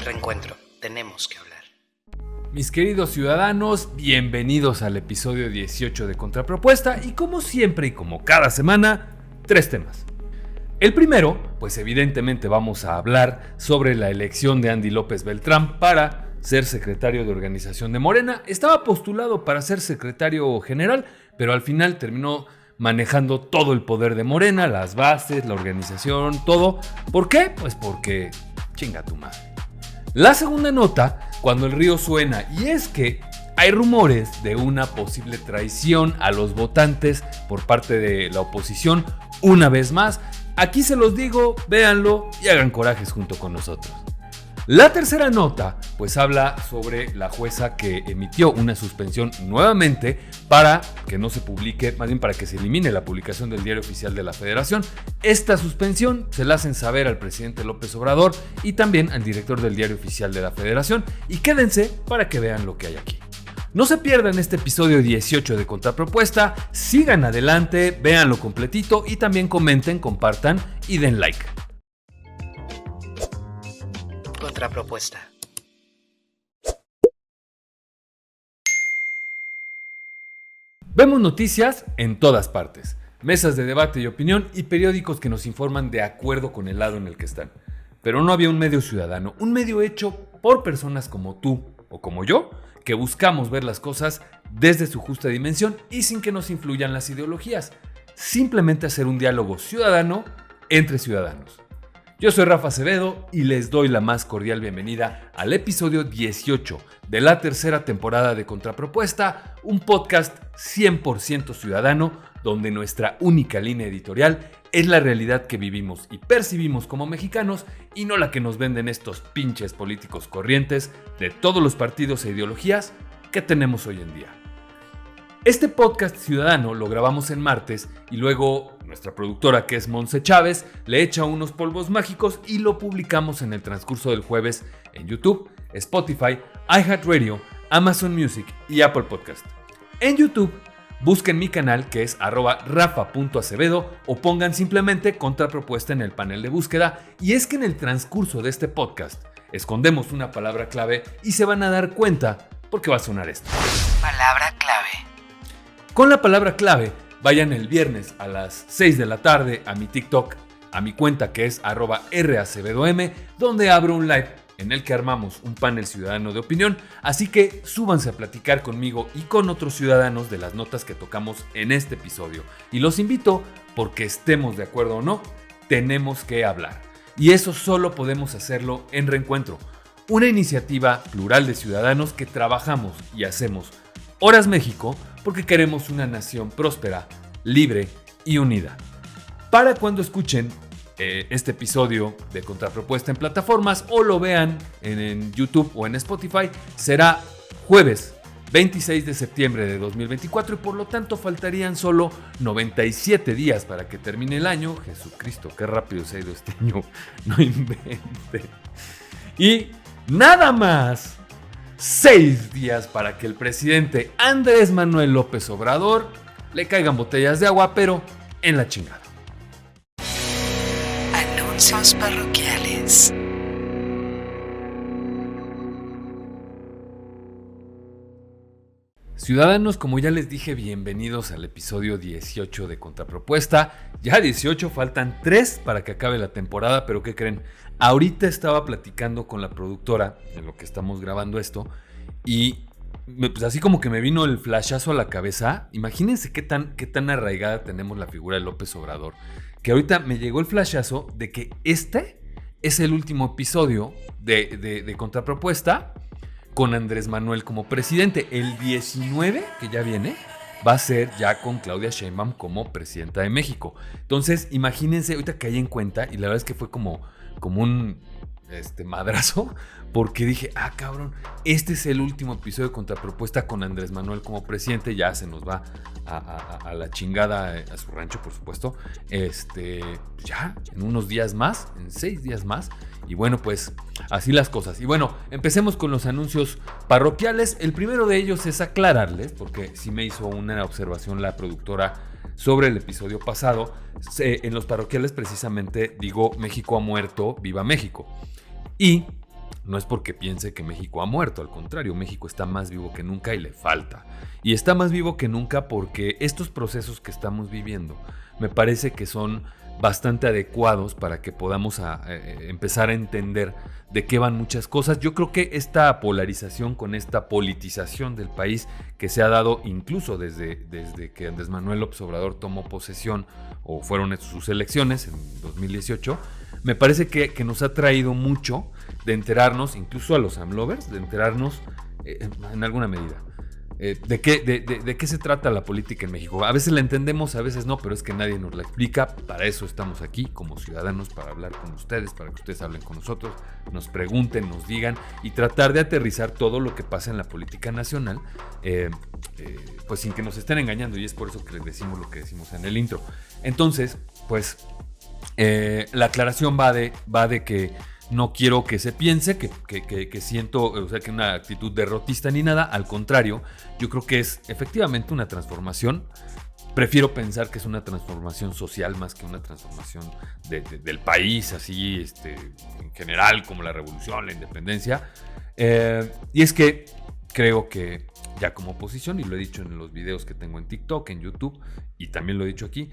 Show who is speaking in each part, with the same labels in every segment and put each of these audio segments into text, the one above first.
Speaker 1: Reencuentro, tenemos que hablar.
Speaker 2: Mis queridos ciudadanos, bienvenidos al episodio 18 de Contrapropuesta y como siempre y como cada semana, 3 temas. El primero, pues evidentemente vamos a hablar sobre la elección de Andy López Beltrán para ser secretario de organización de Morena. Estaba postulado para ser secretario general, pero al final terminó manejando todo el poder de Morena, las bases, la organización, todo. ¿Por qué? Pues porque chinga tu madre. La segunda nota, cuando el río suena, y es que hay rumores de una posible traición a los votantes por parte de la oposición. Una vez más, aquí se los digo, véanlo y hagan corajes junto con nosotros. La tercera nota, pues habla sobre la jueza que emitió una suspensión nuevamente para que no se publique, más bien para que se elimine la publicación del Diario Oficial de la Federación. Esta suspensión se la hacen saber al presidente López Obrador y también al director del Diario Oficial de la Federación. Y quédense para que vean lo que hay aquí. No se pierdan este episodio 18 de Contrapropuesta, sigan adelante, véanlo completito y también comenten, compartan y den like.
Speaker 1: Contrapropuesta.
Speaker 2: Vemos noticias en todas partes, mesas de debate y opinión y periódicos que nos informan de acuerdo con el lado en el que están. Pero no había un medio ciudadano, un medio hecho por personas como tú o como yo, que buscamos ver las cosas desde su justa dimensión y sin que nos influyan las ideologías. Simplemente hacer un diálogo ciudadano entre ciudadanos. Yo soy Rafa Acevedo y les doy la más cordial bienvenida al episodio 18 de la tercera temporada de Contrapropuesta, un podcast 100% ciudadano donde nuestra única línea editorial es la realidad que vivimos y percibimos como mexicanos y no la que nos venden estos pinches políticos corrientes de todos los partidos e ideologías que tenemos hoy en día. Este podcast ciudadano lo grabamos en martes y luego nuestra productora, que es Monse Chávez, le echa unos polvos mágicos y lo publicamos en el transcurso del jueves en YouTube, Spotify, iHeartRadio, Amazon Music y Apple Podcast. En YouTube, busquen mi canal que es @rafa.acevedo o pongan simplemente Contrapropuesta en el panel de búsqueda. Y es que en el transcurso de este podcast escondemos una palabra clave y se van a dar cuenta porque va a sonar esto.
Speaker 1: Palabra clave.
Speaker 2: Con la palabra clave, vayan el viernes a las 6 de la tarde a mi TikTok, a mi cuenta que es @racevedom, donde abro un live en el que armamos un panel ciudadano de opinión, así que súbanse a platicar conmigo y con otros ciudadanos de las notas que tocamos en este episodio. Y los invito, porque estemos de acuerdo o no, tenemos que hablar. Y eso solo podemos hacerlo en Reencuentro, una iniciativa plural de ciudadanos que trabajamos y hacemos Horas México porque queremos una nación próspera, libre y unida. Para cuando escuchen este episodio de Contrapropuesta en plataformas o lo vean en YouTube o en Spotify, será jueves 26 de septiembre de 2024 y por lo tanto faltarían solo 97 días para que termine el año. Jesucristo, qué rápido se ha ido este año, no invente. Y nada más 6 días para que el presidente Andrés Manuel López Obrador le caigan botellas de agua, pero en la chingada.
Speaker 1: Anuncios parroquiales.
Speaker 2: Ciudadanos, como ya les dije, bienvenidos al episodio 18 de Contrapropuesta. Ya 18, faltan 3 para que acabe la temporada, pero ¿qué creen? Ahorita estaba platicando con la productora en lo que estamos grabando esto y pues así como que me vino el flashazo a la cabeza. Imagínense qué tan arraigada tenemos la figura de López Obrador, que ahorita me llegó el flashazo de que este es el último episodio de Contrapropuesta con Andrés Manuel como presidente. El 19, que ya viene, va a ser ya con Claudia Sheinbaum como presidenta de México. Entonces, imagínense, ahorita caí en cuenta y la verdad es que fue como un madrazo, porque dije, cabrón, este es el último episodio de Contrapropuesta con Andrés Manuel como presidente. Ya se nos va a la chingada, a su rancho, por supuesto. Ya en unos días más, en 6 días más. Y bueno, pues así las cosas. Y bueno, empecemos con los anuncios parroquiales. El primero de ellos es aclararles, porque sí me hizo una observación la productora sobre el episodio pasado. En los parroquiales precisamente digo: México ha muerto, viva México. Y no es porque piense que México ha muerto, al contrario, México está más vivo que nunca y le falta. Y está más vivo que nunca porque estos procesos que estamos viviendo me parece que son bastante adecuados para que podamos empezar a entender de qué van muchas cosas. Yo creo que esta polarización con esta politización del país que se ha dado incluso desde que Andrés Manuel López Obrador tomó posesión o fueron sus elecciones en 2018, me parece que nos ha traído mucho de enterarnos, incluso a los AMLovers, de enterarnos en alguna medida. ¿De qué se trata la política en México? A veces la entendemos, a veces no, pero es que nadie nos la explica. Para eso estamos aquí como ciudadanos, para hablar con ustedes, para que ustedes hablen con nosotros, nos pregunten, nos digan y tratar de aterrizar todo lo que pasa en la política nacional, pues sin que nos estén engañando, y es por eso que les decimos lo que decimos en el intro. Entonces, pues la aclaración va de que no quiero que se piense que siento, o sea, que una actitud derrotista ni nada. Al contrario, yo creo que es efectivamente una transformación. Prefiero pensar que es una transformación social más que una transformación del país, así en general, como la revolución, la independencia. Y es que creo que ya como oposición, y lo he dicho en los videos que tengo en TikTok, en YouTube, y también lo he dicho aquí,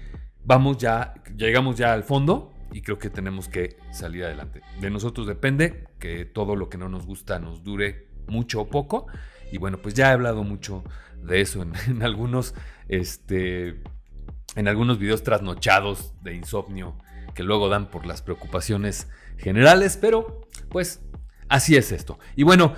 Speaker 2: llegamos ya al fondo. Y creo que tenemos que salir adelante. De nosotros depende que todo lo que no nos gusta nos dure mucho o poco. Y bueno, pues ya he hablado mucho de eso en algunos videos trasnochados de insomnio que luego dan por las preocupaciones generales. Pero pues así es esto. Y bueno,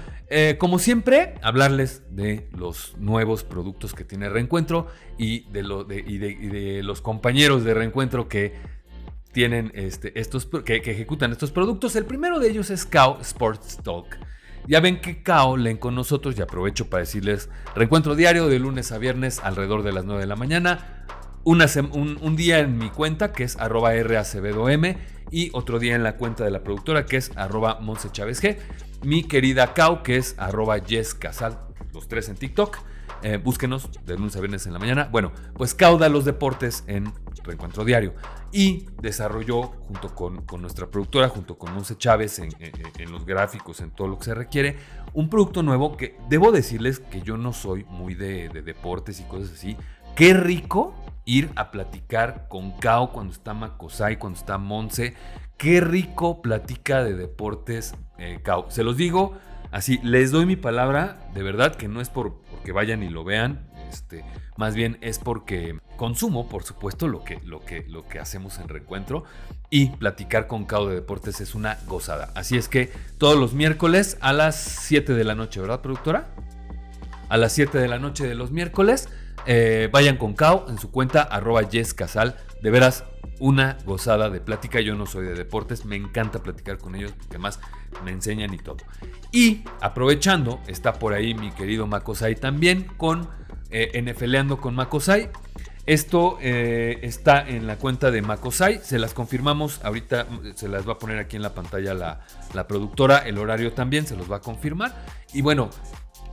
Speaker 2: como siempre, hablarles de los nuevos productos que tiene Reencuentro y de los compañeros de Reencuentro que tienen que ejecutan estos productos. El primero de ellos es Kao Sports Talk. Ya ven que Kao leen con nosotros, y aprovecho para decirles: Reencuentro diario de lunes a viernes alrededor de las 9 de la mañana. Un día en mi cuenta, que es @RAcebedom, y otro día en la cuenta de la productora, que es @MonseChavesG. Mi querida Kao, que es @YesCasal, los tres en TikTok. Búsquenos de lunes a viernes en la mañana. Bueno, pues Kao da los deportes en Reencuentro Diario y desarrolló junto con nuestra productora, junto con Monse Chávez en los gráficos, en todo lo que se requiere, un producto nuevo que debo decirles que yo no soy muy de deportes y cosas así. Qué rico ir a platicar con Kao cuando está Macosay, cuando está Monse. Qué rico platica de deportes Kao. Se los digo así, les doy mi palabra, de verdad, que no es porque vayan y lo vean, más bien es porque consumo, por supuesto, lo que hacemos en Reencuentro, y platicar con Kao de deportes es una gozada. Así es que todos los miércoles a las 7 de la noche, ¿verdad, productora? A las 7 de la noche de los miércoles, vayan con Kao en su cuenta @YesCasal. De veras, una gozada de plática. Yo no soy de deportes, me encanta platicar con ellos porque además me enseñan y todo. Y aprovechando, está por ahí mi querido Macosay también con NFLeando con Macosay. Esto está en la cuenta de Macosay, se las confirmamos ahorita, se las va a poner aquí en la pantalla la productora, el horario también se los va a confirmar. Y bueno,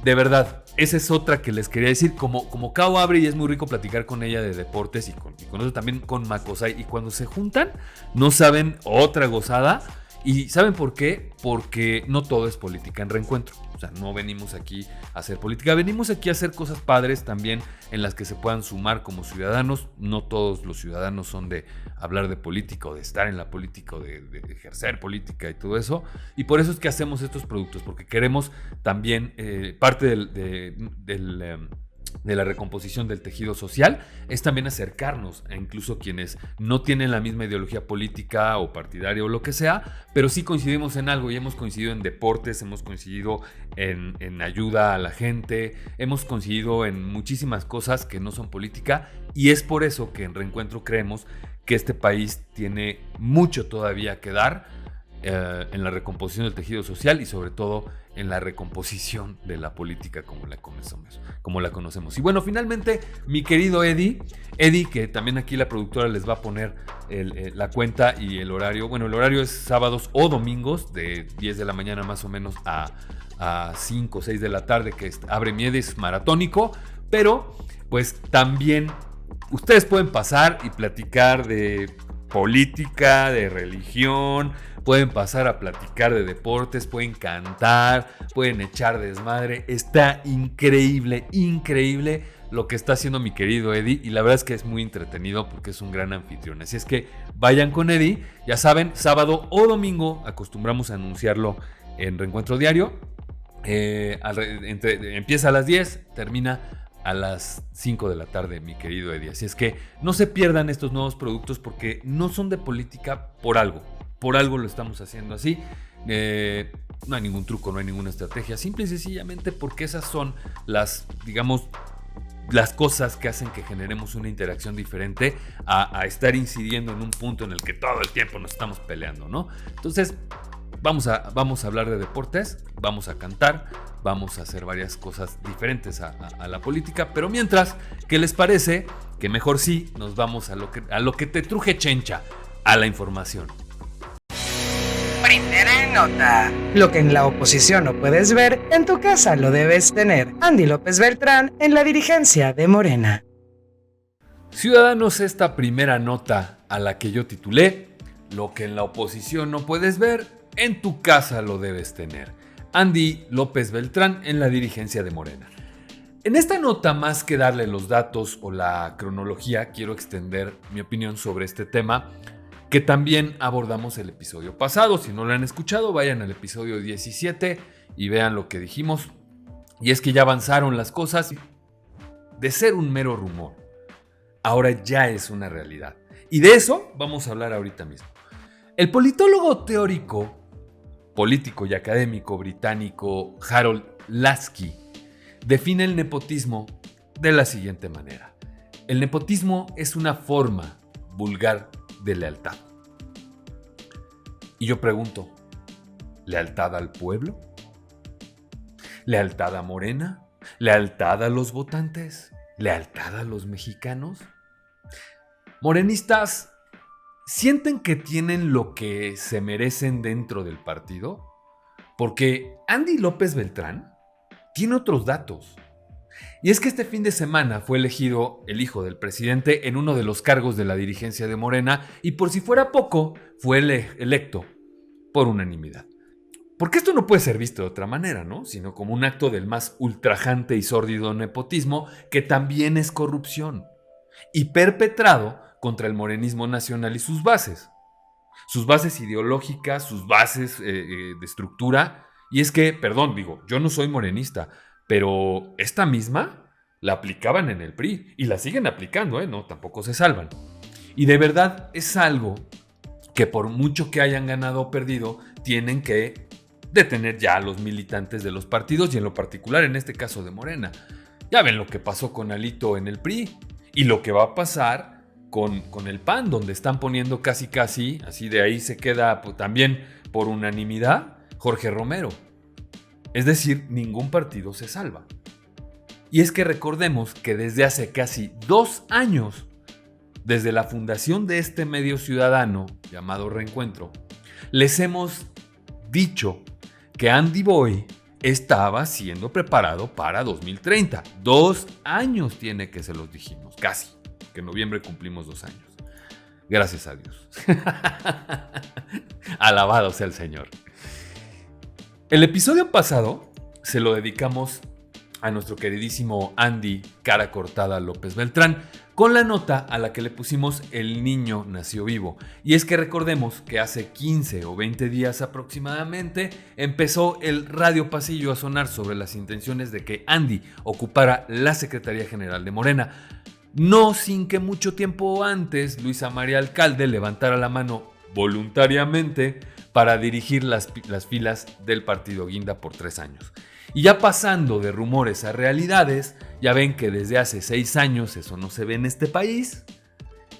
Speaker 2: de verdad, esa es otra que les quería decir. Como Kao abre y es muy rico platicar con ella de deportes y con eso también con Macosay. Y cuando se juntan, no saben, otra gozada. ¿Y saben por qué? Porque no todo es política en Reencuentro. O sea, no venimos aquí a hacer política, venimos aquí a hacer cosas padres también en las que se puedan sumar como ciudadanos. No todos los ciudadanos son de hablar de política o de estar en la política o de ejercer política y todo eso. Y por eso es que hacemos estos productos, porque queremos también parte de la recomposición del tejido social es también acercarnos a incluso quienes no tienen la misma ideología política o partidaria o lo que sea, pero sí coincidimos en algo, y hemos coincidido en deportes, hemos coincidido en ayuda a la gente, hemos coincidido en muchísimas cosas que no son política, y es por eso que en Reencuentro creemos que este país tiene mucho todavía que dar en la recomposición del tejido social y sobre todo en la recomposición de la política como la conocemos. Y bueno, finalmente, mi querido Eddie, que también aquí la productora les va a poner la cuenta y el horario. Bueno, el horario es sábados o domingos de 10 de la mañana más o menos a 5 o 6 de la tarde, que abre mi Eddie, es maratónico, pero pues también ustedes pueden pasar y platicar de política, de religión, pueden pasar a platicar de deportes, pueden cantar, pueden echar desmadre. Está increíble, increíble lo que está haciendo mi querido Eddie, y la verdad es que es muy entretenido porque es un gran anfitrión. Así es que vayan con Eddie, ya saben, sábado o domingo acostumbramos a anunciarlo en Reencuentro Diario. Empieza a las 10, termina a las 5 de la tarde, mi querido Eddie. Así es que no se pierdan estos nuevos productos porque no son de política por algo lo estamos haciendo así. No hay ningún truco, no hay ninguna estrategia, simple y sencillamente porque esas son las, digamos, las cosas que hacen que generemos una interacción diferente a estar incidiendo en un punto en el que todo el tiempo nos estamos peleando, ¿no? Entonces, vamos a hablar de deportes, vamos a cantar, vamos a hacer varias cosas diferentes a la política, pero mientras, ¿qué les parece? Que mejor sí nos vamos a lo que te truje chencha, a la información.
Speaker 1: Primera nota.
Speaker 3: Lo que en la oposición no puedes ver, en tu casa lo debes tener. Andy López Beltrán en la dirigencia de Morena.
Speaker 2: Ciudadanos, esta primera nota a la que yo titulé Lo que en la oposición no puedes ver, en tu casa lo debes tener. Andy López Beltrán en la dirigencia de Morena. En esta nota, más que darle los datos o la cronología, quiero extender mi opinión sobre este tema que también abordamos el episodio pasado. Si no lo han escuchado, vayan al episodio 17 y vean lo que dijimos. Y es que ya avanzaron las cosas. De ser un mero rumor, ahora ya es una realidad. Y de eso vamos a hablar ahorita mismo. El politólogo teórico, político y académico británico Harold Laski define el nepotismo de la siguiente manera. El nepotismo es una forma vulgar de lealtad. Y yo pregunto, ¿lealtad al pueblo? ¿Lealtad a Morena? ¿Lealtad a los votantes? ¿Lealtad a los mexicanos? Morenistas, ¿sienten que tienen lo que se merecen dentro del partido? Porque Andy López Beltrán tiene otros datos. Y es que este fin de semana fue elegido el hijo del presidente en uno de los cargos de la dirigencia de Morena y por si fuera poco, fue electo por unanimidad. Porque esto no puede ser visto de otra manera, ¿no? Sino como un acto del más ultrajante y sórdido nepotismo que también es corrupción y perpetrado contra el morenismo nacional y sus bases ideológicas, sus bases de estructura. Y es que, yo no soy morenista, pero esta misma la aplicaban en el PRI y la siguen aplicando, no, tampoco se salvan. Y de verdad es algo que por mucho que hayan ganado o perdido, tienen que detener ya a los militantes de los partidos y en lo particular en este caso de Morena. Ya ven lo que pasó con Alito en el PRI y lo que va a pasar con el PAN, donde están poniendo casi, así de ahí se queda también por unanimidad, Jorge Romero. Es decir, ningún partido se salva. Y es que recordemos que desde hace casi 2 años, desde la fundación de este medio ciudadano llamado Reencuentro, les hemos dicho que Andy Boy estaba siendo preparado para 2030. 2 años tiene que se los dijimos, casi, que en noviembre cumplimos 2 años. Gracias a Dios. Alabado sea el Señor. El episodio pasado se lo dedicamos a nuestro queridísimo Andy Cara Cortada López Beltrán con la nota a la que le pusimos El niño nació vivo. Y es que recordemos que hace 15 o 20 días aproximadamente empezó el radio pasillo a sonar sobre las intenciones de que Andy ocupara la Secretaría General de Morena. No sin que mucho tiempo antes Luisa María Alcalde levantara la mano voluntariamente para dirigir las filas del partido Guinda por 3 años. Y ya pasando de rumores a realidades, ya ven que desde hace 6 años eso no se ve en este país.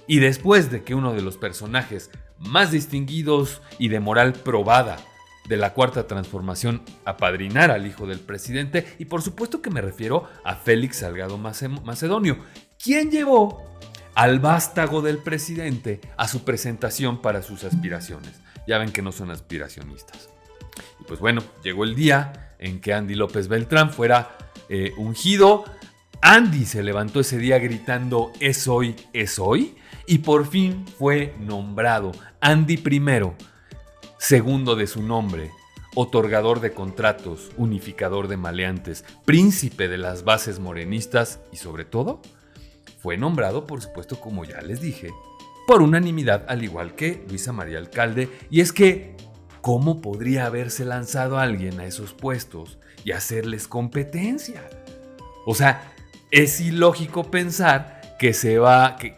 Speaker 2: Y después de que uno de los personajes más distinguidos y de moral probada de la Cuarta Transformación apadrinara al hijo del presidente, y por supuesto que me refiero a Félix Salgado Macedonio, quien llevó al vástago del presidente a su presentación para sus aspiraciones. Ya ven que no son aspiracionistas. Y pues bueno, llegó el día en que Andy López Beltrán fuera ungido. Andy se levantó ese día gritando "es hoy", y por fin fue nombrado Andy I, segundo de su nombre, otorgador de contratos, unificador de maleantes, príncipe de las bases morenistas y sobre todo, fue nombrado, por supuesto, como ya les dije, por unanimidad, al igual que Luisa María Alcalde. Y es que, ¿cómo podría haberse lanzado alguien a esos puestos y hacerles competencia? O sea, es ilógico pensar que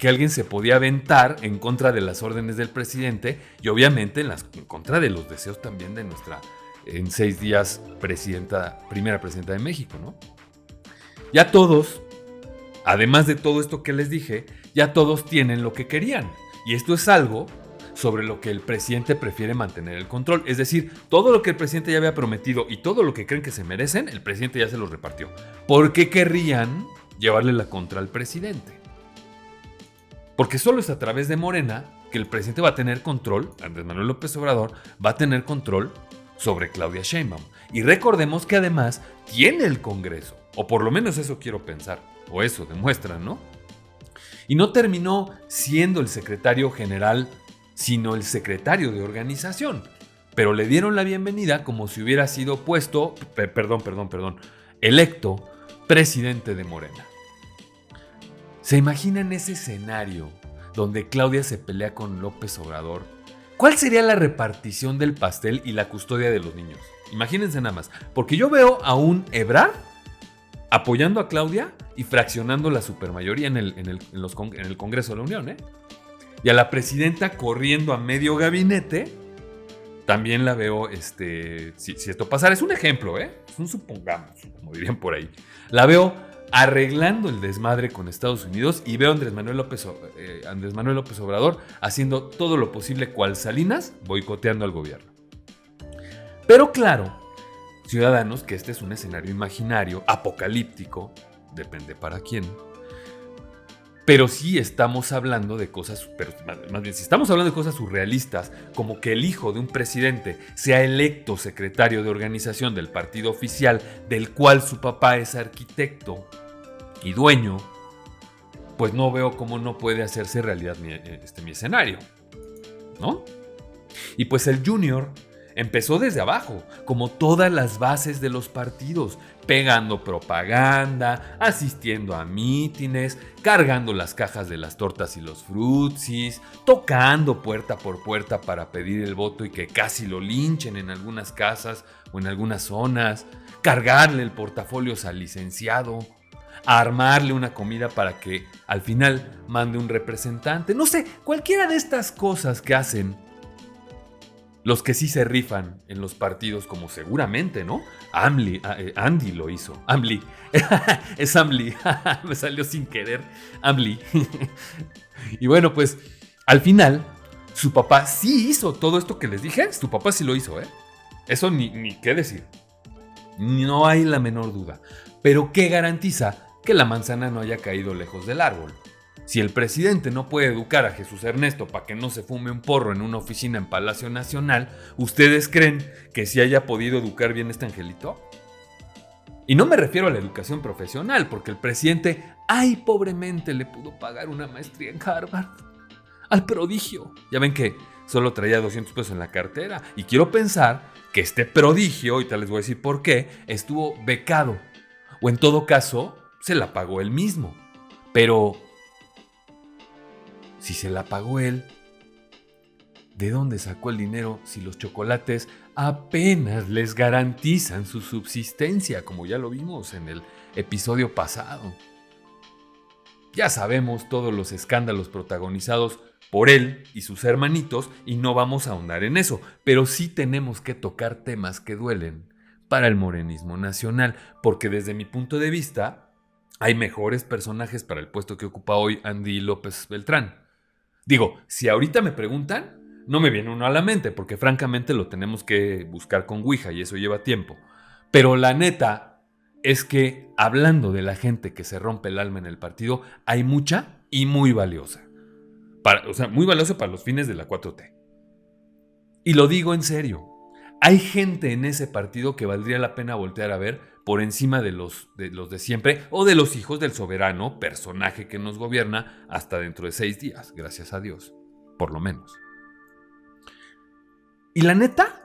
Speaker 2: alguien se podía aventar en contra de las órdenes del presidente y obviamente en contra de los deseos también de nuestra, en 6 días, primera presidenta de México, ¿no? Ya todos, además de todo esto que les dije, ya todos tienen lo que querían. Y esto es algo sobre lo que el presidente prefiere mantener el control. Es decir, todo lo que el presidente ya había prometido y todo lo que creen que se merecen, el presidente ya se los repartió. ¿Por qué querrían llevarle la contra al presidente? Porque solo es a través de Morena que el presidente va a tener control, Andrés Manuel López Obrador va a tener control sobre Claudia Sheinbaum. Y recordemos que además tiene el Congreso, o por lo menos eso quiero pensar, o eso demuestra, ¿no? Y no terminó siendo el secretario general, sino el secretario de organización. Pero le dieron la bienvenida como si hubiera sido electo presidente de Morena. ¿Se imaginan ese escenario donde Claudia se pelea con López Obrador? ¿Cuál sería la repartición del pastel y la custodia de los niños? Imagínense nada más, porque yo veo a un Ebrard apoyando a Claudia y fraccionando la supermayoría en el Congreso de la Unión, ¿eh? Y a la presidenta corriendo a medio gabinete, también la veo, si esto pasara, es un ejemplo, ¿eh? Es un supongamos, como dirían por ahí. La veo arreglando el desmadre con Estados Unidos y veo a Andrés Manuel López Obrador haciendo todo lo posible cual Salinas, boicoteando al gobierno. Pero claro, ciudadanos, que este es un escenario imaginario, apocalíptico, depende para quién. Pero sí estamos hablando de cosas, más bien si estamos hablando de cosas surrealistas, como que el hijo de un presidente sea electo secretario de organización del partido oficial, del cual su papá es arquitecto y dueño, pues no veo cómo no puede hacerse realidad mi escenario, ¿no? Y pues el Junior empezó desde abajo, como todas las bases de los partidos, pegando propaganda, asistiendo a mítines, cargando las cajas de las tortas y los frutsis, tocando puerta por puerta para pedir el voto y que casi lo linchen en algunas casas o en algunas zonas, cargarle el portafolio al licenciado, armarle una comida para que al final mande un representante. No sé, cualquiera de estas cosas que hacen los que sí se rifan en los partidos, como seguramente, ¿no? Andy lo hizo. AMLI. Es AMLI. Me salió sin querer. AMLI. Y bueno, pues al final, su papá sí hizo todo esto que les dije. Su papá sí lo hizo, ¿eh? Eso ni qué decir. No hay la menor duda. Pero ¿qué garantiza que la manzana no haya caído lejos del árbol? Si el presidente no puede educar a Jesús Ernesto para que no se fume un porro en una oficina en Palacio Nacional, ¿ustedes creen que sí haya podido educar bien este angelito? Y no me refiero a la educación profesional, porque el presidente, pobremente le pudo pagar una maestría en Harvard. Al prodigio. Ya ven que solo traía 200 pesos en la cartera. Y quiero pensar que este prodigio, ahorita les voy a decir por qué, estuvo becado. O en todo caso, se la pagó él mismo. Pero si se la pagó él, ¿de dónde sacó el dinero si los chocolates apenas les garantizan su subsistencia, como ya lo vimos en el episodio pasado? Ya sabemos todos los escándalos protagonizados por él y sus hermanitos y no vamos a ahondar en eso, pero sí tenemos que tocar temas que duelen para el morenismo nacional, porque desde mi punto de vista hay mejores personajes para el puesto que ocupa hoy Andy López Beltrán. Digo, si ahorita me preguntan, no me viene uno a la mente, porque francamente lo tenemos que buscar con Ouija y eso lleva tiempo. Pero la neta es que, hablando de la gente que se rompe el alma en el partido, hay mucha y muy valiosa. Muy valiosa para los fines de la 4T. Y lo digo en serio. Hay gente en ese partido que valdría la pena voltear a ver por encima de los de siempre o de los hijos del soberano, personaje que nos gobierna hasta dentro de 6 días, gracias a Dios, por lo menos. Y la neta,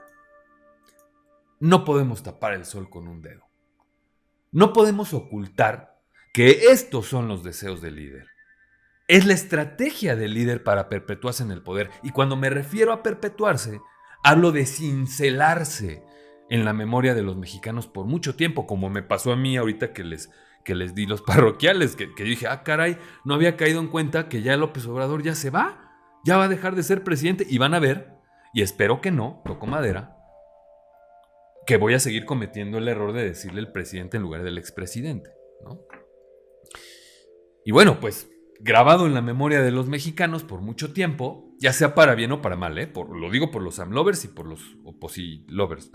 Speaker 2: no podemos tapar el sol con un dedo. No podemos ocultar que estos son los deseos del líder. Es la estrategia del líder para perpetuarse en el poder. Y cuando me refiero a perpetuarse, hablo de cincelarse en la memoria de los mexicanos por mucho tiempo, como me pasó a mí ahorita que les di los parroquiales, que dije, caray, no había caído en cuenta que ya López Obrador ya se va, ya va a dejar de ser presidente, y van a ver, y espero que no, toco madera, que voy a seguir cometiendo el error de decirle el presidente en lugar del expresidente, ¿no? Y bueno, pues grabado en la memoria de los mexicanos por mucho tiempo, ya sea para bien o para mal, lo digo por los AMLovers y por los Oposi-lovers.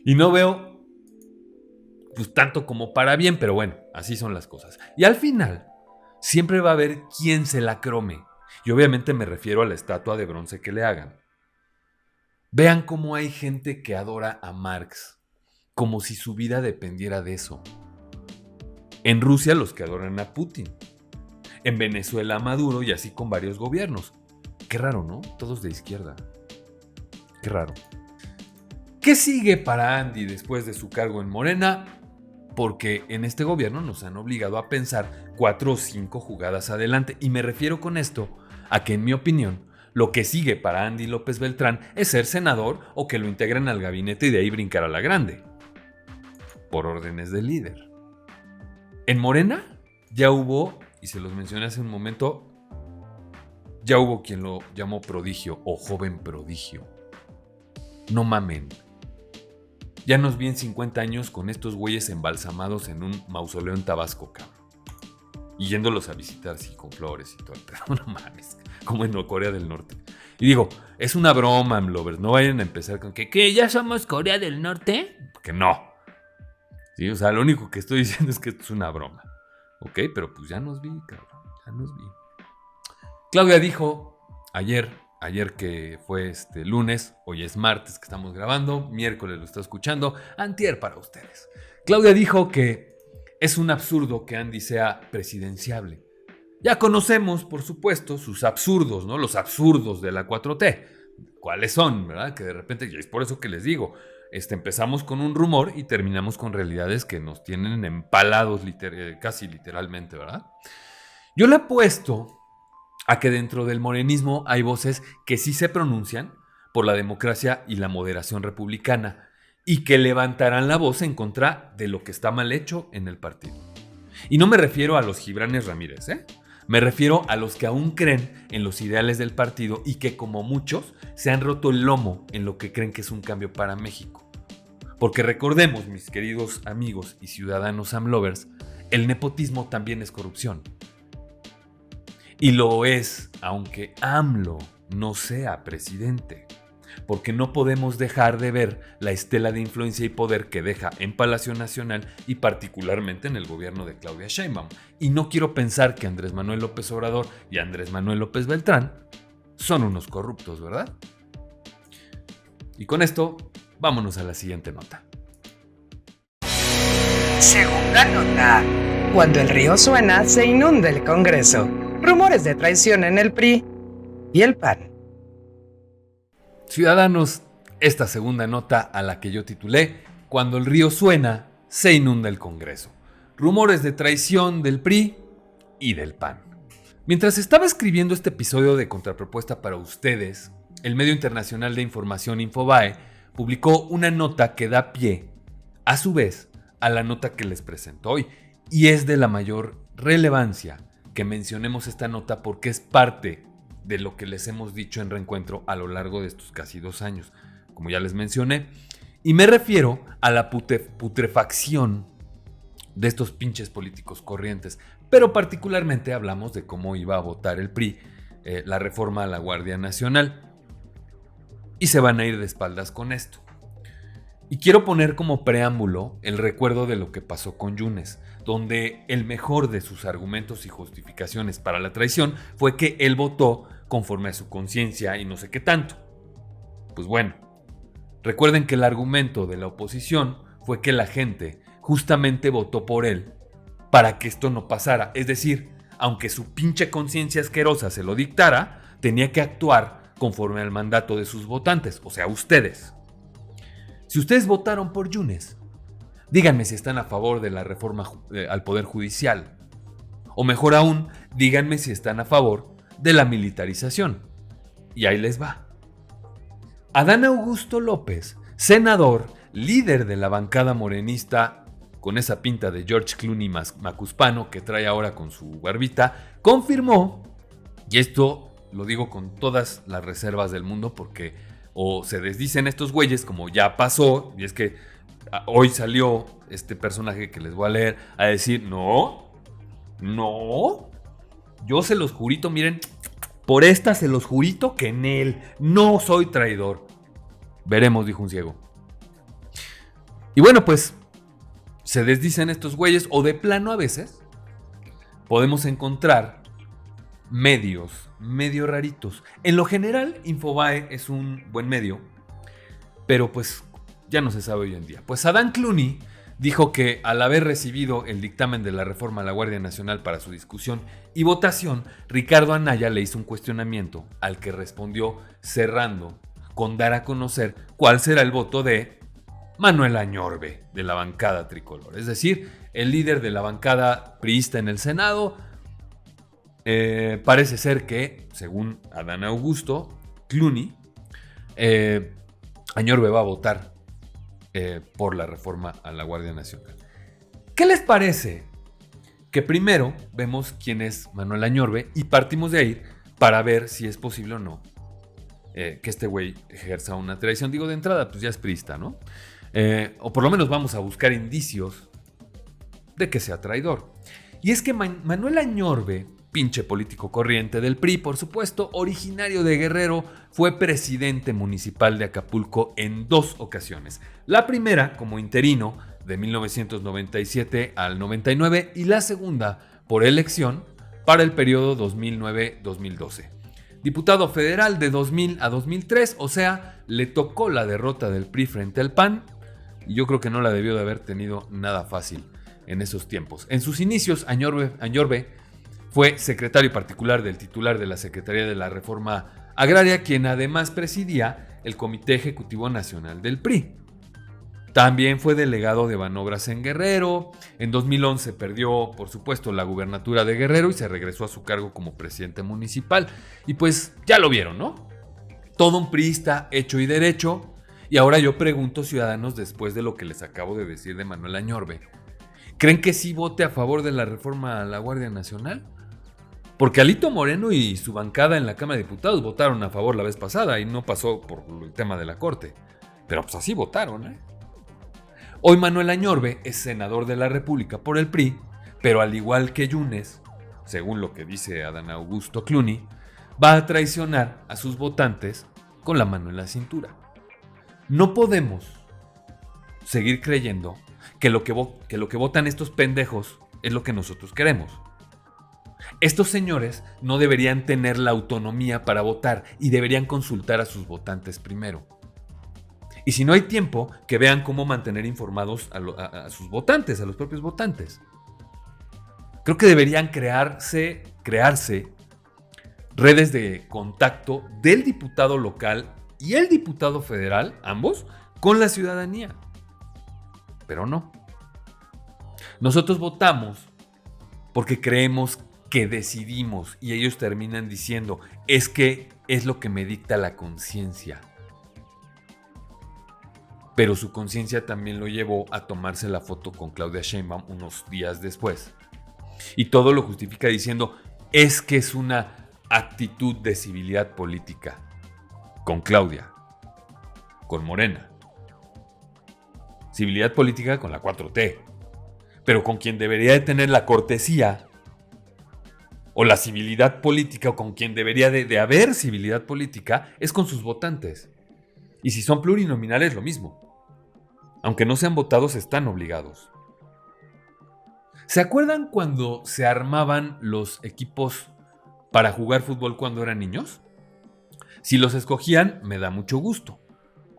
Speaker 2: Y no veo pues tanto como para bien, pero bueno, así son las cosas. Y al final, siempre va a haber quien se la crome. Y obviamente me refiero a la estatua de bronce que le hagan. Vean cómo hay gente que adora a Marx, como si su vida dependiera de eso. En Rusia los que adoran a Putin. En Venezuela a Maduro y así con varios gobiernos. Qué raro, ¿no? Todos de izquierda. Qué raro. ¿Qué sigue para Andy después de su cargo en Morena? Porque en este gobierno nos han obligado a pensar 4 o 5 jugadas adelante. Y me refiero con esto a que, en mi opinión, lo que sigue para Andy López Beltrán es ser senador o que lo integren al gabinete y de ahí brincar a la grande. Por órdenes del líder. En Morena ya hubo, y se los mencioné hace un momento, ya hubo quien lo llamó prodigio o joven prodigio. No mamen. Ya nos vi en 50 años con estos güeyes embalsamados en un mausoleo en Tabasco, cabrón. Y yéndolos a visitar así con flores y todo. Pero no mames, como en Corea del Norte. Y digo, es una broma, AMLovers. No vayan a empezar con que ¿ya somos Corea del Norte? Porque no. Sí, o sea, lo único que estoy diciendo es que esto es una broma. Ok, pero pues ya nos vi, cabrón. Ya nos vi. Claudia dijo ayer que fue lunes, hoy es martes que estamos grabando, miércoles lo está escuchando, antier para ustedes. Claudia dijo que es un absurdo que Andy sea presidenciable. Ya conocemos, por supuesto, sus absurdos, ¿no? Los absurdos de la 4T. ¿Cuáles son, verdad? Que de repente, y es por eso que les digo, empezamos con un rumor y terminamos con realidades que nos tienen empalados casi literalmente, ¿verdad? Yo le apuesto a que dentro del morenismo hay voces que sí se pronuncian por la democracia y la moderación republicana y que levantarán la voz en contra de lo que está mal hecho en el partido. Y no me refiero a los Gibranes Ramírez, me refiero a los que aún creen en los ideales del partido y que, como muchos, se han roto el lomo en lo que creen que es un cambio para México. Porque recordemos, mis queridos amigos y ciudadanos AMLovers, el nepotismo también es corrupción. Y lo es, aunque AMLO no sea presidente. Porque no podemos dejar de ver la estela de influencia y poder que deja en Palacio Nacional y particularmente en el gobierno de Claudia Sheinbaum. Y no quiero pensar que Andrés Manuel López Obrador y Andrés Manuel López Beltrán son unos corruptos, ¿verdad? Y con esto, vámonos a la siguiente nota.
Speaker 3: Segunda nota. Cuando el río suena, se inunda el Congreso. Rumores de traición en el PRI y el PAN.
Speaker 2: Ciudadanos, esta segunda nota a la que yo titulé Cuando el río suena, se inunda el Congreso. Rumores de traición del PRI y del PAN. Mientras estaba escribiendo este episodio de Contrapropuesta para ustedes, el medio internacional de información Infobae publicó una nota que da pie, a su vez, a la nota que les presento hoy. Y es de la mayor relevancia que mencionemos esta nota porque es parte de lo que les hemos dicho en Reencuentro a lo largo de estos casi 2 años, como ya les mencioné, y me refiero a la putrefacción de estos pinches políticos corrientes, pero particularmente hablamos de cómo iba a votar el PRI la reforma a la Guardia Nacional, y se van a ir de espaldas con esto. Y quiero poner como preámbulo el recuerdo de lo que pasó con Yunes, donde el mejor de sus argumentos y justificaciones para la traición fue que él votó conforme a su conciencia y no sé qué tanto. Pues bueno, recuerden que el argumento de la oposición fue que la gente justamente votó por él para que esto no pasara. Es decir, aunque su pinche conciencia asquerosa se lo dictara, tenía que actuar conforme al mandato de sus votantes, o sea, ustedes. Si ustedes votaron por Yunes, díganme si están a favor de la reforma al Poder Judicial. O mejor aún, díganme si están a favor de la militarización. Y ahí les va. Adán Augusto López, senador, líder de la bancada morenista, con esa pinta de George Clooney macuspano que trae ahora con su barbita, confirmó, y esto lo digo con todas las reservas del mundo porque o se desdicen estos güeyes como ya pasó, y es que hoy salió este personaje que les voy a leer a decir, no, yo se los jurito, miren, por esta se los jurito que en él no soy traidor. Veremos, dijo un ciego. Y bueno, pues se desdicen estos güeyes o de plano a veces podemos encontrar medios raritos. En lo general, Infobae es un buen medio, pero pues ya no se sabe hoy en día. Pues Adán Clooney dijo que al haber recibido el dictamen de la reforma a la Guardia Nacional para su discusión y votación, Ricardo Anaya le hizo un cuestionamiento al que respondió cerrando con dar a conocer cuál será el voto de Manuel Añorbe de la bancada tricolor. Es decir, el líder de la bancada priista en el Senado. Parece ser que, según Adán Augusto Clooney, Añorbe va a votar por la reforma a la Guardia Nacional. ¿Qué les parece? Que primero vemos quién es Manuel Añorbe y partimos de ahí para ver si es posible o no que este güey ejerza una traición. Digo, de entrada, pues ya es priista, ¿no? O por lo menos vamos a buscar indicios de que sea traidor. Y es que Manuel Añorbe, pinche político corriente del PRI, por supuesto, originario de Guerrero, fue presidente municipal de Acapulco en 2 ocasiones. La primera como interino de 1997 al 99 y la segunda por elección para el periodo 2009-2012. Diputado federal de 2000 a 2003, o sea, le tocó la derrota del PRI frente al PAN y yo creo que no la debió de haber tenido nada fácil en esos tiempos. En sus inicios, Añorbe fue secretario particular del titular de la Secretaría de la Reforma Agraria, quien además presidía el Comité Ejecutivo Nacional del PRI. También fue delegado de Banobras en Guerrero. En 2011 perdió, por supuesto, la gubernatura de Guerrero y se regresó a su cargo como presidente municipal. Y pues ya lo vieron, ¿no? Todo un priista hecho y derecho. Y ahora yo pregunto, ciudadanos, después de lo que les acabo de decir de Manuel Añorbe, ¿creen que sí vote a favor de la reforma a la Guardia Nacional? Porque Alito Moreno y su bancada en la Cámara de Diputados votaron a favor la vez pasada y no pasó por el tema de la Corte. Pero pues así votaron, ¿eh? Hoy Manuel Añorbe es senador de la República por el PRI, pero al igual que Yunes, según lo que dice Adán Augusto Clooney, va a traicionar a sus votantes con la mano en la cintura. No podemos seguir creyendo que lo que votan estos pendejos es lo que nosotros queremos. Estos señores no deberían tener la autonomía para votar y deberían consultar a sus votantes primero. Y si no hay tiempo, que vean cómo mantener informados a sus votantes, a los propios votantes. Creo que deberían crearse redes de contacto del diputado local y el diputado federal, ambos, con la ciudadanía. Pero no. Nosotros votamos porque creemos que decidimos y ellos terminan diciendo, es que es lo que me dicta la conciencia. Pero su conciencia también lo llevó a tomarse la foto con Claudia Sheinbaum unos días después. Y todo lo justifica diciendo, es que es una actitud de civilidad política. Con Claudia. Con Morena. Civilidad política con la 4T. Pero con quien debería de tener la cortesía o la civilidad política, o con quien debería de haber civilidad política, es con sus votantes. Y si son plurinominales, lo mismo. Aunque no sean votados, están obligados. ¿Se acuerdan cuando se armaban los equipos para jugar fútbol cuando eran niños? Si los escogían, me da mucho gusto.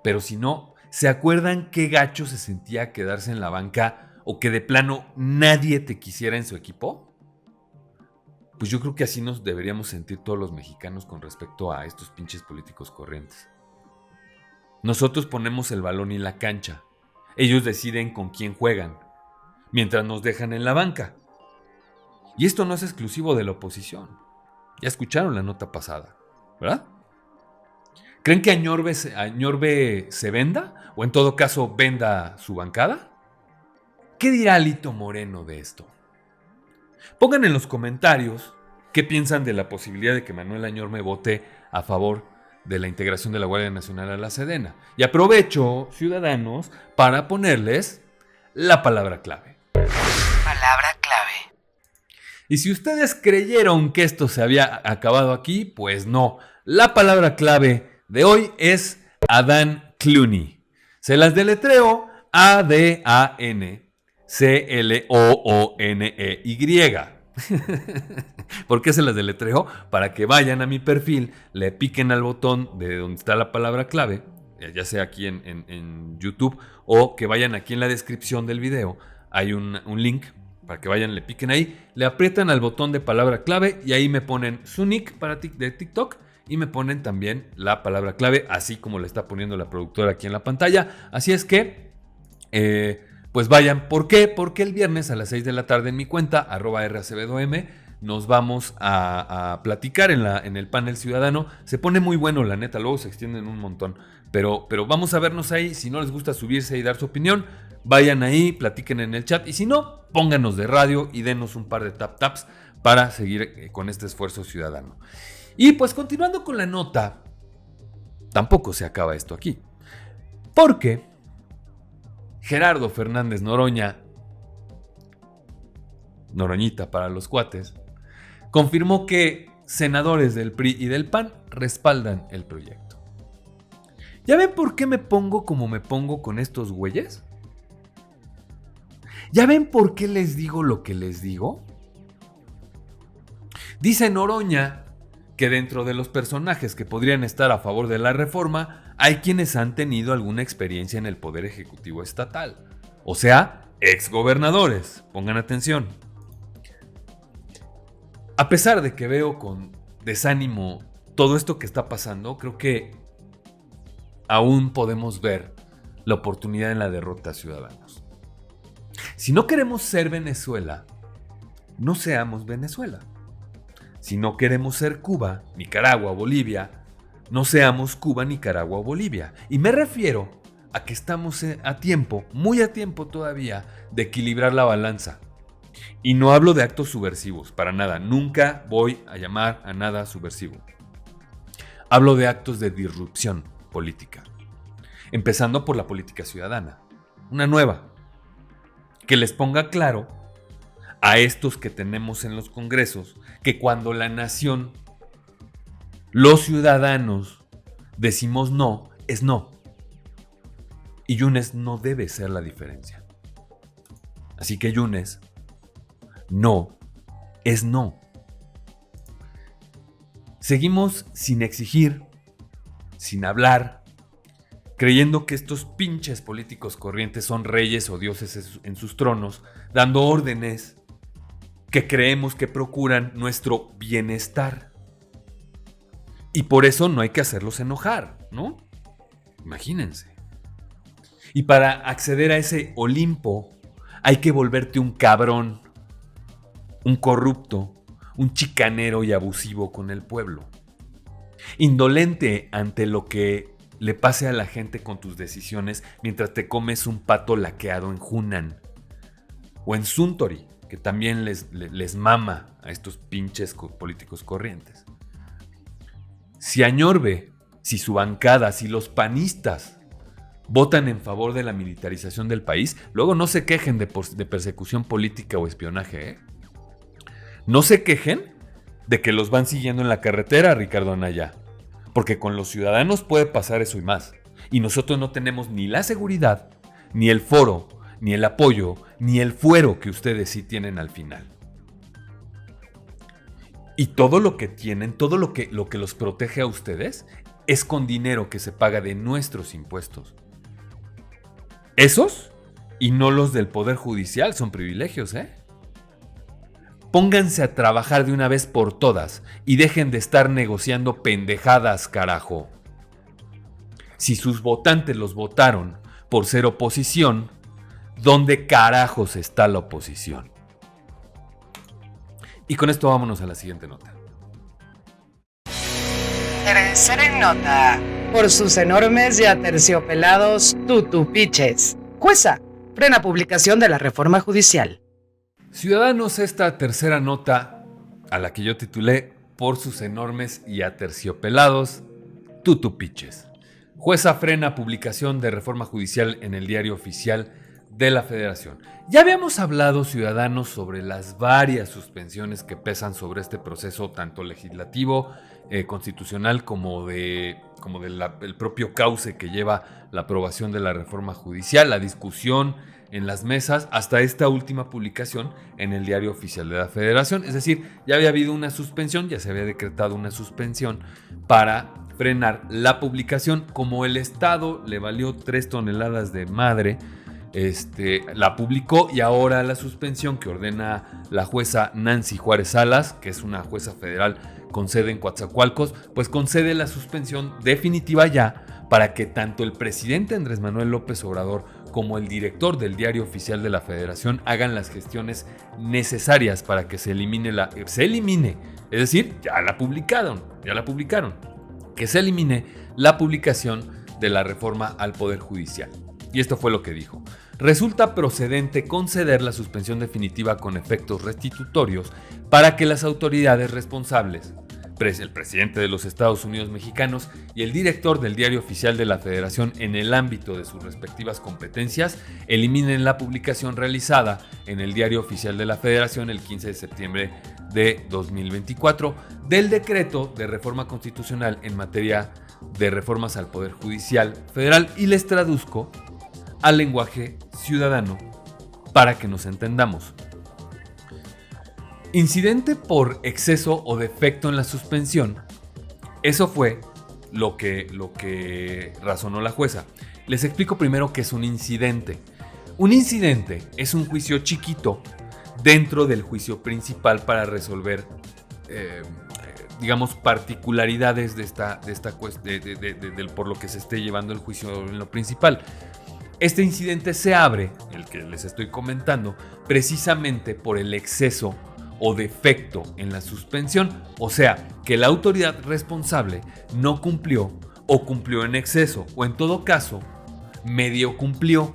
Speaker 2: Pero si no, ¿se acuerdan qué gacho se sentía quedarse en la banca o que de plano nadie te quisiera en su equipo, pues yo creo que así nos deberíamos sentir todos los mexicanos con respecto a estos pinches políticos corrientes. Nosotros ponemos el balón y la cancha. Ellos deciden con quién juegan, mientras nos dejan en la banca. Y esto no es exclusivo de la oposición. Ya escucharon la nota pasada, ¿verdad? ¿Creen que Añorbe se venda? ¿O en todo caso venda su bancada? ¿Qué dirá Alito Moreno de esto? Pongan en los comentarios qué piensan de la posibilidad de que Manuel Añorbe vote a favor de la integración de la Guardia Nacional a la Sedena. Y aprovecho, ciudadanos, para ponerles la palabra clave.
Speaker 1: Palabra clave.
Speaker 2: Y si ustedes creyeron que esto se había acabado aquí, pues no. La palabra clave de hoy es Adán Clooney. Se las deletreo: ADANCLOONEY. ¿Por qué se las deletreo? Para que vayan a mi perfil, le piquen al botón de donde está la palabra clave, ya sea aquí en YouTube, o que vayan aquí en la descripción del video. Hay un link para que vayan, le piquen ahí, le aprietan al botón de palabra clave y ahí me ponen su nick de TikTok y me ponen también la palabra clave, así como le está poniendo la productora aquí en la pantalla. Así es que pues vayan. ¿Por qué? Porque el viernes a las 6 de la tarde en mi cuenta, @RAcevedom, nos vamos a platicar en el panel ciudadano. Se pone muy bueno, la neta, luego se extienden un montón. Pero vamos a vernos ahí. Si no les gusta subirse y dar su opinión, vayan ahí, platiquen en el chat. Y si no, pónganos de radio y denos un par de taps para seguir con este esfuerzo ciudadano. Y pues continuando con la nota, tampoco se acaba esto aquí. Porque Gerardo Fernández Noroña, Noroñita para los cuates, confirmó que senadores del PRI y del PAN respaldan el proyecto. ¿Ya ven por qué me pongo como me pongo con estos güeyes? ¿Ya ven por qué les digo lo que les digo? Dice Noroña que dentro de los personajes que podrían estar a favor de la reforma, hay quienes han tenido alguna experiencia en el poder ejecutivo estatal. O sea, exgobernadores. Pongan atención. A pesar de que veo con desánimo todo esto que está pasando, creo que aún podemos ver la oportunidad en la derrota, ciudadanos. Si no queremos ser Venezuela, no seamos Venezuela. Si no queremos ser Cuba, Nicaragua, Bolivia, no seamos Cuba, Nicaragua o Bolivia. Y me refiero a que estamos a tiempo, muy a tiempo todavía, de equilibrar la balanza. Y no hablo de actos subversivos, para nada. Nunca voy a llamar a nada subversivo. Hablo de actos de disrupción política. Empezando por la política ciudadana. Una nueva. Que les ponga claro a estos que tenemos en los congresos que cuando la nación, los ciudadanos, decimos no, es no. Y Yunes no debe ser la diferencia. Así que Yunes, no es no. Seguimos sin exigir, sin hablar, creyendo que estos pinches políticos corrientes son reyes o dioses en sus tronos, dando órdenes que creemos que procuran nuestro bienestar. Y por eso no hay que hacerlos enojar, ¿no? Imagínense. Y para acceder a ese Olimpo hay que volverte un cabrón, un corrupto, un chicanero y abusivo con el pueblo. Indolente ante lo que le pase a la gente con tus decisiones mientras te comes un pato laqueado en Hunan o en Suntory, que también les mama a estos pinches políticos corrientes. Si Añorbe, si su bancada, si los panistas votan en favor de la militarización del país, luego no se quejen de persecución política o espionaje, ¿eh? No se quejen de que los van siguiendo en la carretera, Ricardo Anaya, porque con los ciudadanos puede pasar eso y más. Y nosotros no tenemos ni la seguridad, ni el foro, ni el apoyo, ni el fuero que ustedes sí tienen al final. Y todo lo que tienen, todo lo que los protege a ustedes, es con dinero que se paga de nuestros impuestos. Esos Y no los del Poder Judicial, son privilegios, ¿eh? Pónganse a trabajar de una vez por todas y dejen de estar negociando pendejadas, carajo. Si sus votantes los votaron por ser oposición, ¿dónde carajos está la oposición? Y con esto vámonos a la siguiente nota.
Speaker 3: Tercera nota. Por sus enormes y aterciopelados tutupiches. Jueza frena publicación de la reforma judicial.
Speaker 2: Ciudadanos, esta tercera nota, a la que yo titulé por sus enormes y aterciopelados tutupiches. Jueza frena publicación de reforma judicial en el Diario Oficial de la Federación. Ya habíamos hablado, ciudadanos, sobre las varias suspensiones que pesan sobre este proceso, tanto legislativo, constitucional, como del propio cauce que lleva la aprobación de la reforma judicial, la discusión en las mesas, hasta esta última publicación en el Diario Oficial de la Federación. Es decir, ya había habido una suspensión, ya se había decretado una suspensión para frenar la publicación. Como el Estado le valió 3 toneladas de madre, la publicó, y ahora la suspensión que ordena la jueza Nancy Juárez Salas, que es una jueza federal con sede en Coatzacoalcos, pues concede la suspensión definitiva ya para que tanto el presidente Andrés Manuel López Obrador como el director del Diario Oficial de la Federación hagan las gestiones necesarias para que se elimine, es decir, ya la publicaron, que se elimine la publicación de la reforma al Poder Judicial. Y esto fue lo que dijo. Resulta procedente conceder la suspensión definitiva con efectos restitutorios para que las autoridades responsables, el presidente de los Estados Unidos mexicanos y el director del Diario Oficial de la Federación, en el ámbito de sus respectivas competencias, eliminen la publicación realizada en el Diario Oficial de la Federación el 15 de septiembre de 2024 del decreto de reforma constitucional en materia de reformas al Poder Judicial Federal, y les traduzco al lenguaje ciudadano para que nos entendamos. Incidente por exceso o defecto en la suspensión. Eso fue lo que razonó la jueza. Les explico primero qué es un incidente. Un incidente es un juicio chiquito dentro del juicio principal para resolver, particularidades por lo que se esté llevando el juicio en lo principal. Este incidente se abre, el que les estoy comentando, precisamente por el exceso o defecto en la suspensión, o sea, que la autoridad responsable no cumplió o cumplió en exceso, o en todo caso, medio cumplió.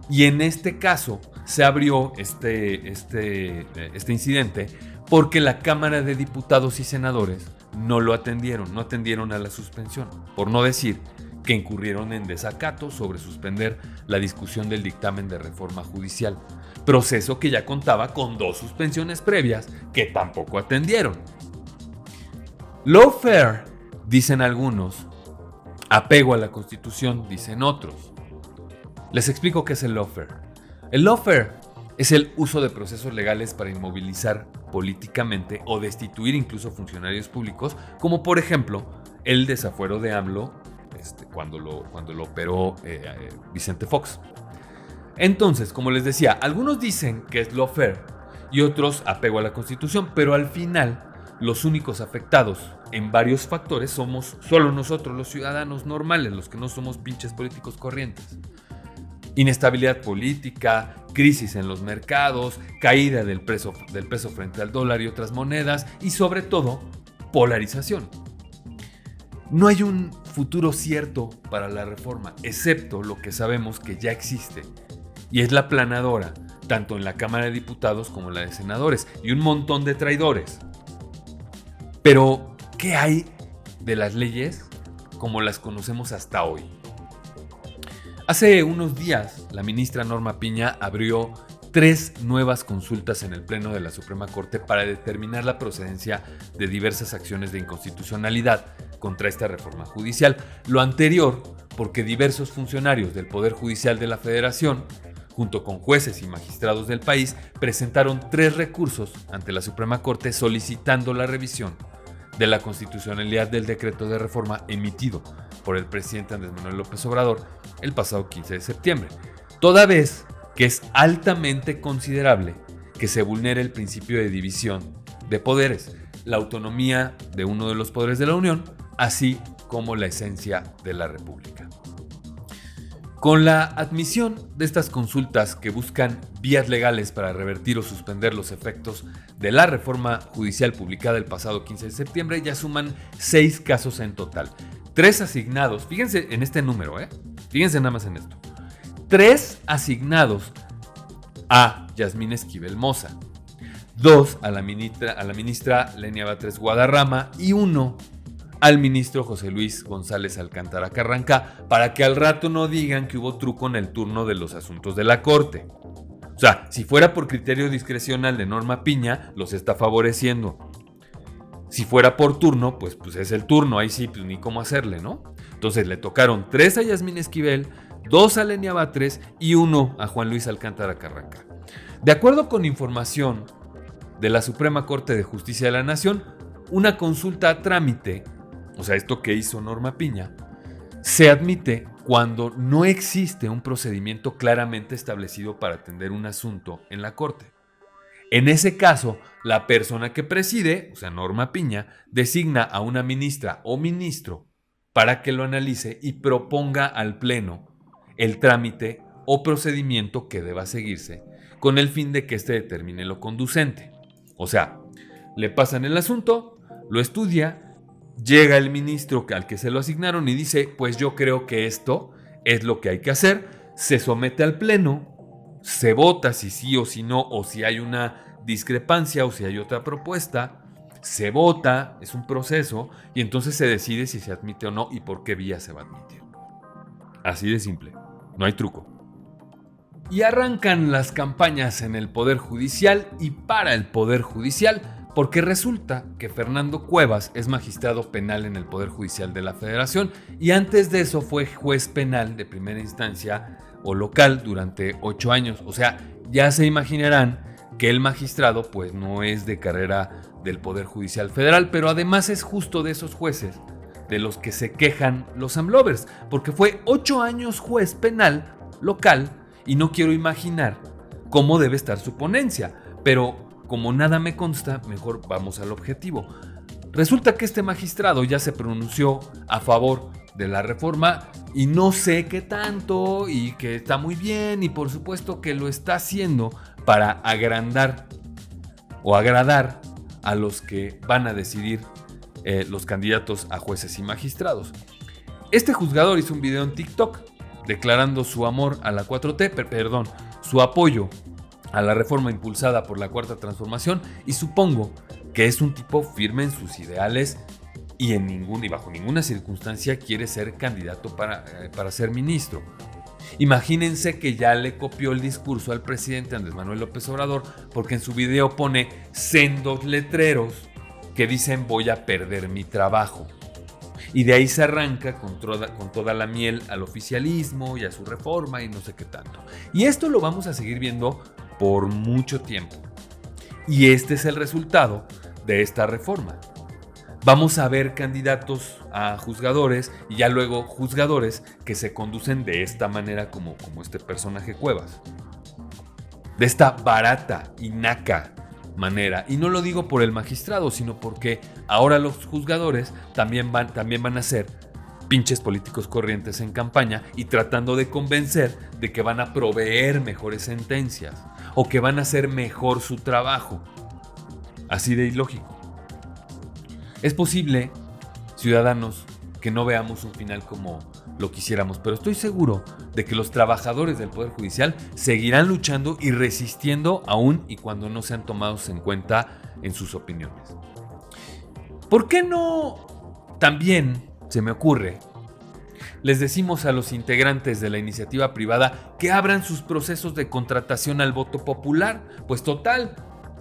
Speaker 2: Y en este caso se abrió este incidente porque la Cámara de Diputados y Senadores no atendieron a la suspensión, por no decir que incurrieron en desacato sobre suspender la discusión del dictamen de reforma judicial, proceso que ya contaba con 2 suspensiones previas que tampoco atendieron. Lawfare, dicen algunos, apego a la Constitución, dicen otros. Les explico qué es el lawfare. El lawfare es el uso de procesos legales para inmovilizar políticamente o destituir incluso funcionarios públicos, como por ejemplo el desafuero de AMLO cuando lo operó Vicente Fox. Entonces, como les decía, algunos dicen que es lawfare y otros apego a la Constitución, pero al final los únicos afectados en varios factores somos solo nosotros, los ciudadanos normales, los que no somos pinches políticos corrientes. Inestabilidad política, crisis en los mercados, caída del peso frente al dólar y otras monedas, y sobre todo, polarización. No hay un futuro cierto para la reforma, excepto lo que sabemos que ya existe, y es la planadora, tanto en la Cámara de Diputados como en la de Senadores, y un montón de traidores. Pero, ¿qué hay de las leyes como las conocemos hasta hoy? Hace unos días, la ministra Norma Piña abrió 3 nuevas consultas en el Pleno de la Suprema Corte para determinar la procedencia de diversas acciones de inconstitucionalidad contra esta reforma judicial. Lo anterior porque diversos funcionarios del Poder Judicial de la Federación, junto con jueces y magistrados del país, presentaron 3 recursos ante la Suprema Corte solicitando la revisión de la constitucionalidad del decreto de reforma emitido por el presidente Andrés Manuel López Obrador el pasado 15 de septiembre. toda vez que es altamente considerable que se vulnere el principio de división de poderes, la autonomía de uno de los poderes de la Unión, así como la esencia de la República. Con la admisión de estas consultas que buscan vías legales para revertir o suspender los efectos de la reforma judicial publicada el pasado 15 de septiembre, ya suman 6 casos en total. 3 asignados, fíjense en este número, fíjense nada más en esto. 3 asignados a Yasmín Esquivel Moza, 2 a la ministra Lenia Batres Guadarrama y 1 al ministro José Luis González Alcántara Carranca, para que al rato no digan que hubo truco en el turno de los asuntos de la Corte. O sea, si fuera por criterio discrecional de Norma Piña, los está favoreciendo. Si fuera por turno, pues es el turno, ahí sí, pues ni cómo hacerle, ¿no? Entonces le tocaron 3 a Yasmín Esquivel, 2 a Lenia Batres y 1 a Juan Luis Alcántara Carranca. De acuerdo con información de la Suprema Corte de Justicia de la Nación, una consulta a trámite, o sea, esto que hizo Norma Piña, se admite cuando no existe un procedimiento claramente establecido para atender un asunto en la Corte. En ese caso, la persona que preside, o sea, Norma Piña, designa a una ministra o ministro para que lo analice y proponga al Pleno el trámite o procedimiento que deba seguirse con el fin de que éste determine lo conducente. O sea, le pasan el asunto, lo estudia, llega el ministro al que se lo asignaron y dice, pues yo creo que esto es lo que hay que hacer, se somete al Pleno, se vota si sí o si no, o si hay una discrepancia o si hay otra propuesta, se vota, es un proceso, y entonces se decide si se admite o no y por qué vía se va a admitir. Así de simple, no hay truco. Y arrancan las campañas en el Poder Judicial y para el Poder Judicial, porque resulta que Fernando Cuevas es magistrado penal en el Poder Judicial de la Federación y antes de eso fue juez penal de primera instancia o local durante 8 años. O sea, ya se imaginarán que el magistrado pues no es de carrera del Poder Judicial Federal, pero además es justo de esos jueces de los que se quejan los AMLovers, porque fue 8 años juez penal local y no quiero imaginar cómo debe estar su ponencia, pero como nada me consta, mejor vamos al objetivo. Resulta que este magistrado ya se pronunció a favor de la reforma y no sé qué tanto y que está muy bien y por supuesto que lo está haciendo para agrandar o agradar a los que van a decidir los candidatos a jueces y magistrados. Este juzgador hizo un video en TikTok declarando su amor a la 4T, su apoyo a la reforma impulsada por la Cuarta Transformación y supongo que es un tipo firme en sus ideales y bajo ninguna circunstancia quiere ser candidato para ser ministro. Imagínense que ya le copió el discurso al presidente Andrés Manuel López Obrador porque en su video pone sendos letreros que dicen voy a perder mi trabajo. Y de ahí se arranca con toda la miel al oficialismo y a su reforma y no sé qué tanto. Y esto lo vamos a seguir viendo por mucho tiempo. Y este es el resultado de esta reforma. Vamos a ver candidatos a juzgadores y ya luego juzgadores que se conducen de esta manera como este personaje Cuevas. De esta barata y naca manera. Y no lo digo por el magistrado, sino porque ahora los juzgadores también van a ser pinches políticos corrientes en campaña y tratando de convencer de que van a proveer mejores sentencias o que van a hacer mejor su trabajo. Así de ilógico. Es posible, ciudadanos, que no veamos un final como lo quisiéramos, pero estoy seguro de que los trabajadores del Poder Judicial seguirán luchando y resistiendo aún y cuando no sean tomados en cuenta en sus opiniones. ¿Por qué no también, se me ocurre, les decimos a los integrantes de la iniciativa privada que abran sus procesos de contratación al voto popular? Pues total,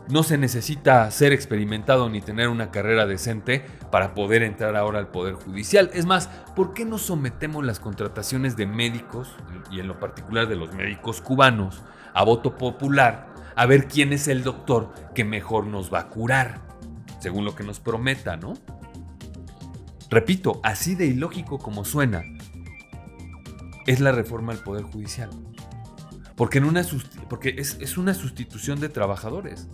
Speaker 2: no se necesita ser experimentado ni tener una carrera decente para poder entrar ahora al Poder Judicial. Es más, ¿por qué no sometemos las contrataciones de médicos, y en lo particular de los médicos cubanos, a voto popular, a ver quién es el doctor que mejor nos va a curar, según lo que nos prometa, ¿no? Repito, así de ilógico como suena, es la reforma al Poder Judicial. porque es una sustitución de trabajadores.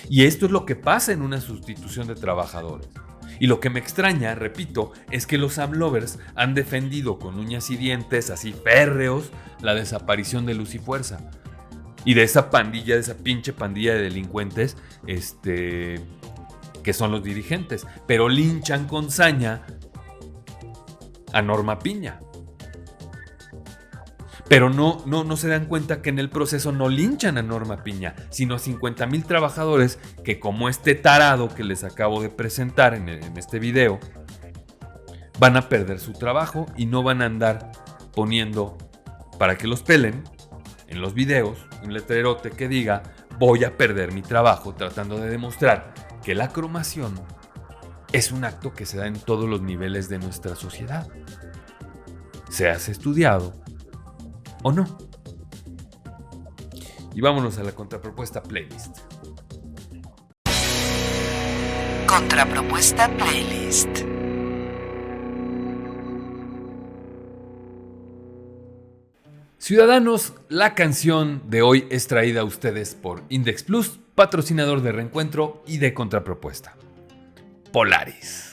Speaker 2: Y esto es lo que pasa en una sustitución de trabajadores. Y lo que me extraña, repito, es que los AMLovers han defendido con uñas y dientes así férreos la desaparición de Luz y Fuerza. Y de esa pandilla, de esa pinche pandilla de delincuentes, que son los dirigentes. Pero linchan con saña a Norma Piña. Pero no se dan cuenta que en el proceso no linchan a Norma Piña, sino a 50,000 trabajadores que, como este tarado que les acabo de presentar en este video, van a perder su trabajo y no van a andar poniendo, para que los pelen, en los videos, un letrerote que diga: voy a perder mi trabajo, tratando de demostrar que la cromación es un acto que se da en todos los niveles de nuestra sociedad. Seas estudiado o no. Y vámonos a la contrapropuesta playlist.
Speaker 1: Contrapropuesta playlist.
Speaker 2: Ciudadanos, la canción de hoy es traída a ustedes por Index Plus, patrocinador de Reencuentro y de Contrapropuesta. Polaris.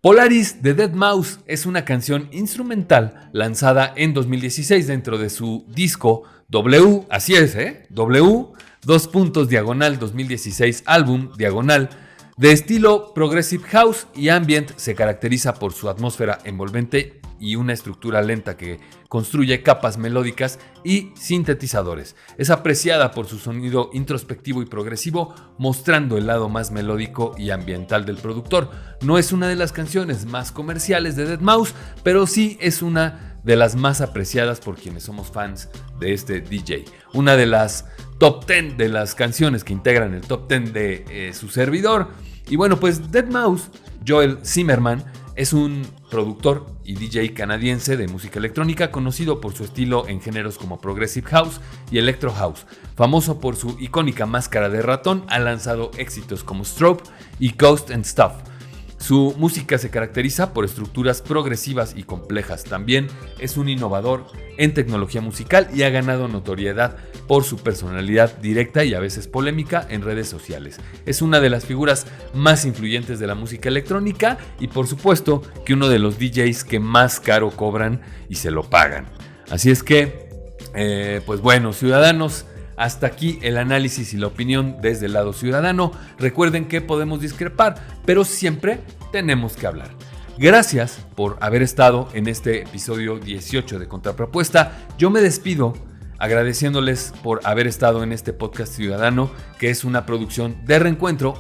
Speaker 2: Polaris de Deadmau5 es una canción instrumental lanzada en 2016 dentro de su disco W, así es, W, 2016 álbum, de estilo Progressive House y Ambient. Se caracteriza por su atmósfera envolvente y una estructura lenta que construye capas melódicas y sintetizadores. Es apreciada por su sonido introspectivo y progresivo, mostrando el lado más melódico y ambiental del productor. No es una de las canciones más comerciales de Deadmau5, pero sí es una de las más apreciadas por quienes somos fans de este DJ. Una de las top 10 de las canciones que integran el top 10 de su servidor. Y bueno, pues Deadmau5, Joel Zimmerman, es un productor y DJ canadiense de música electrónica conocido por su estilo en géneros como Progressive House y Electro House. Famoso por su icónica máscara de ratón, ha lanzado éxitos como Strobe y Ghost and Stuff. Su música se caracteriza por estructuras progresivas y complejas. También es un innovador en tecnología musical y ha ganado notoriedad por su personalidad directa y a veces polémica en redes sociales. Es una de las figuras más influyentes de la música electrónica y por supuesto que uno de los DJs que más caro cobran y se lo pagan. Así es que, pues bueno, ciudadanos, hasta aquí el análisis y la opinión desde el lado ciudadano. Recuerden que podemos discrepar, pero siempre tenemos que hablar. Gracias por haber estado en este episodio 18 de Contrapropuesta. Yo me despido agradeciéndoles por haber estado en este podcast ciudadano, que es una producción de Reencuentro,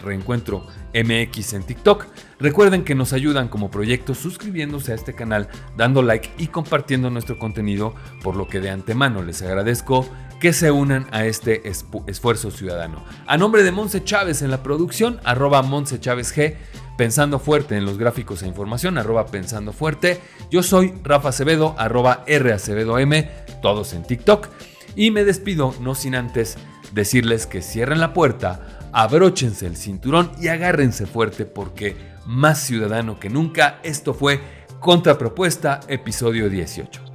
Speaker 2: @reencuentromx en TikTok. Recuerden que nos ayudan como proyecto suscribiéndose a este canal, dando like y compartiendo nuestro contenido, por lo que de antemano les agradezco que se unan a este esfuerzo ciudadano. A nombre de Monse Chávez en la producción, @MonseChávez_G, Pensando Fuerte en los gráficos e información, @Pensando Fuerte. Yo soy Rafa Acevedo, @RAcevedoM, todos en TikTok. Y me despido no sin antes decirles que cierren la puerta, abróchense el cinturón y agárrense fuerte, porque más ciudadano que nunca, esto fue Contrapropuesta, episodio 18.